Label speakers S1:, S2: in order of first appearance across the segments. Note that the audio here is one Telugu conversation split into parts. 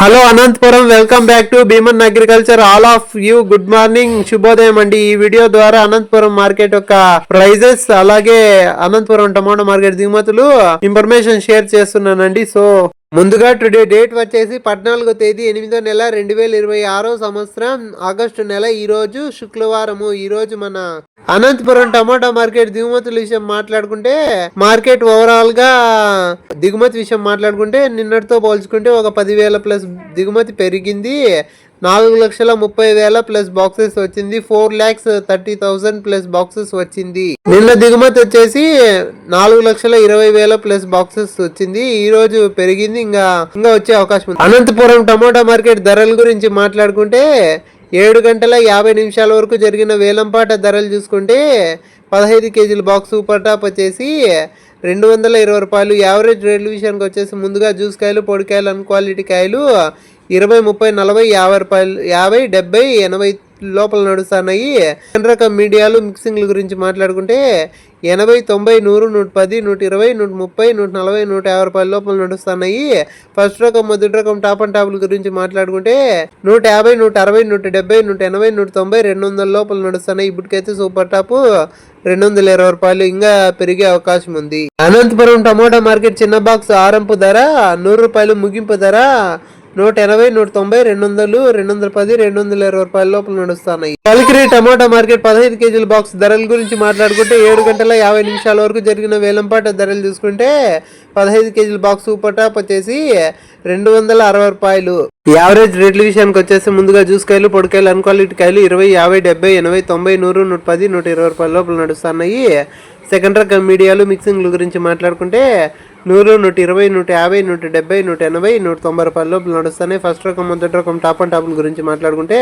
S1: Hello Anantapuram, welcome back to Bheeman agriculture. All of you good morning, శుభోదయం అండి. ఈ వీడియో ద్వారా అనంతపురం మార్కెట్ యొక్క ప్రైజెస్, అలాగే అనంతపురం టమాటో మార్కెట్ దిగుమతులు ఇన్ఫర్మేషన్ షేర్ చేస్తున్నానండి. సో ముందుగా టుడే డేట్ వచ్చేసి 14వ తేదీ 8వ నెల 2026 సంవత్సరం ఆగస్టు నెల. ఈ రోజు శుక్రవారము. ఈ రోజు మన అనంతపురం టమాటా మార్కెట్ దిగుమతుల విషయం మాట్లాడుకుంటే, మార్కెట్ ఓవరాల్ గా దిగుమతి విషయం మాట్లాడుకుంటే నిన్నటితో పోల్చుకుంటే ఒక 10,000 ప్లస్ దిగుమతి పెరిగింది. 4,30,000 ప్లస్ బాక్సెస్ వచ్చింది. 4,30,000 ప్లస్ బాక్సెస్ వచ్చింది. నిన్న దిగుమతి వచ్చేసి 4,20,000 ప్లస్ బాక్సెస్ వచ్చింది. ఈ రోజు పెరిగింది, ఇంకా వచ్చే అవకాశం ఉంది. అనంతపురం టమోటా మార్కెట్ ధరల గురించి మాట్లాడుకుంటే 7 గంటల 50 నిమిషాల వరకు జరిగిన వేలంపాట ధరలు చూసుకుంటే 15 కేజీల బాక్స్ సూపర్ టాప్ వచ్చేసి 220 రూపాయలు. యావరేజ్ రేట్ల విషయానికి వచ్చేసి ముందుగా జ్యూస్ కాయలు, పొడికాయలు, అన్ క్వాలిటీ కాయలు 20, 30, 40, 50 రూపాయలు, 50, 70, 80 లోపల నడుస్తున్నాయి. రకం మీడియాలు మిక్సింగ్ల గురించి మాట్లాడుకుంటే 80, 90, 100, 110, 120, 130, 140, 150 రూపాయల లోపల నడుస్తున్నాయి. ఫస్ట్ రకం, మొదటి రకం టాప్ అండ్ టాప్ల గురించి మాట్లాడుకుంటే 150, 160, 170, 180, 190, 200 లోపల నడుస్తున్నాయి. ఇప్పటికైతే సూపర్ టాప్ 220 రూపాయలు, ఇంకా పెరిగే అవకాశం ఉంది. అనంతపురం టమోటా మార్కెట్ చిన్న బాక్స్ ఆరంపు ధర 100 రూపాయలు, ముగింపు ధర 180, 190, 200, 210, 220 రూపాయల లోపల నడుస్తున్నాయి. కలికిరి టమాటా మార్కెట్ 15 కేజీల బాక్స్ ధరల గురించి మాట్లాడుకుంటే 7 గంటల 50 నిమిషాల వరకు జరిగిన వేలంపాట ధరలు చూసుకుంటే 15 కేజీల బాక్స్ సూపర్ టాప్ వచ్చేసి 260 రూపాయలు. యావరేజ్ రేట్ల విషయానికి వచ్చేసి ముందుగా జ్యూస్ కాయలు, పొడికాయలు, అన్ క్వాలిటీ కాయలు 20, 50, 70, 80, 90, 100, 110, 120 రూపాయల లోపల నడుస్తున్నాయి. సెకండ్ రకం మీడియాలు మిక్సింగ్ల గురించి మాట్లాడుకుంటే 100, 120, 150, 170, 180, 190 రూపాయల లోపల నడుస్తున్నాయి. ఫస్ట్ రకం, మొదటి రకం టాప్ అండ్ టాప్ల గురించి మాట్లాడుకుంటే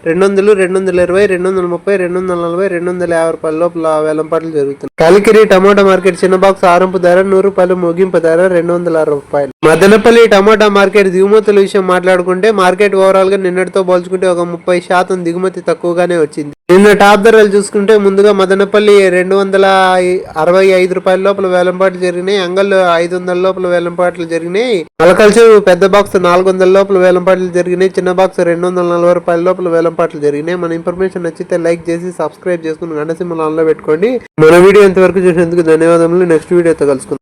S1: 200, 220, 230, 240, 250 రూపాయల లోపల వేలంపాట్లు జరుగుతున్నాయి. కలికిరి టమాటా మార్కెట్ చిన్న బాక్స్ ఆరంపు ధర 100 రూపాయలు, ముగింపు ధర 260 రూపాయలు. మదనపల్లి టమాటా మార్కెట్ దిగుమతుల విషయం మాట్లాడుకుంటే మార్కెట్ ఓవరాల్ గా నిన్నటితో పోల్చుకుంటే ఒక 30% దిగుమతి తక్కువగానే వచ్చింది. నిన్న టాప్ ధరలు చూసుకుంటే ముందుగా మదనపల్లి 265 రూపాయల లోపల వేలంపాట్లు జరిగినాయి. అంగళ్ళు 500 లోపల వేలంపాట్లు జరిగినాయి. అలకల్చర్ పెద్ద బాక్స్ 400 లోపల వేలంపాట్లు జరిగినాయి. చిన్న బాక్స్ 240 రూపాయల లోపల వేలంపాట్లు జరిగినాయి. మన ఇన్ఫర్మేషన్ నచ్చితే లైక్ చేసి సబ్స్క్రైబ్ చేసుకుని గంట సింబల్ ఆన్ లో పెట్టుకోండి. మన వీడియో ఎంతవరకు చూసినందుకు ధన్యవాదములు. నెక్స్ట్ వీడియోతో కలుసుకుందాం.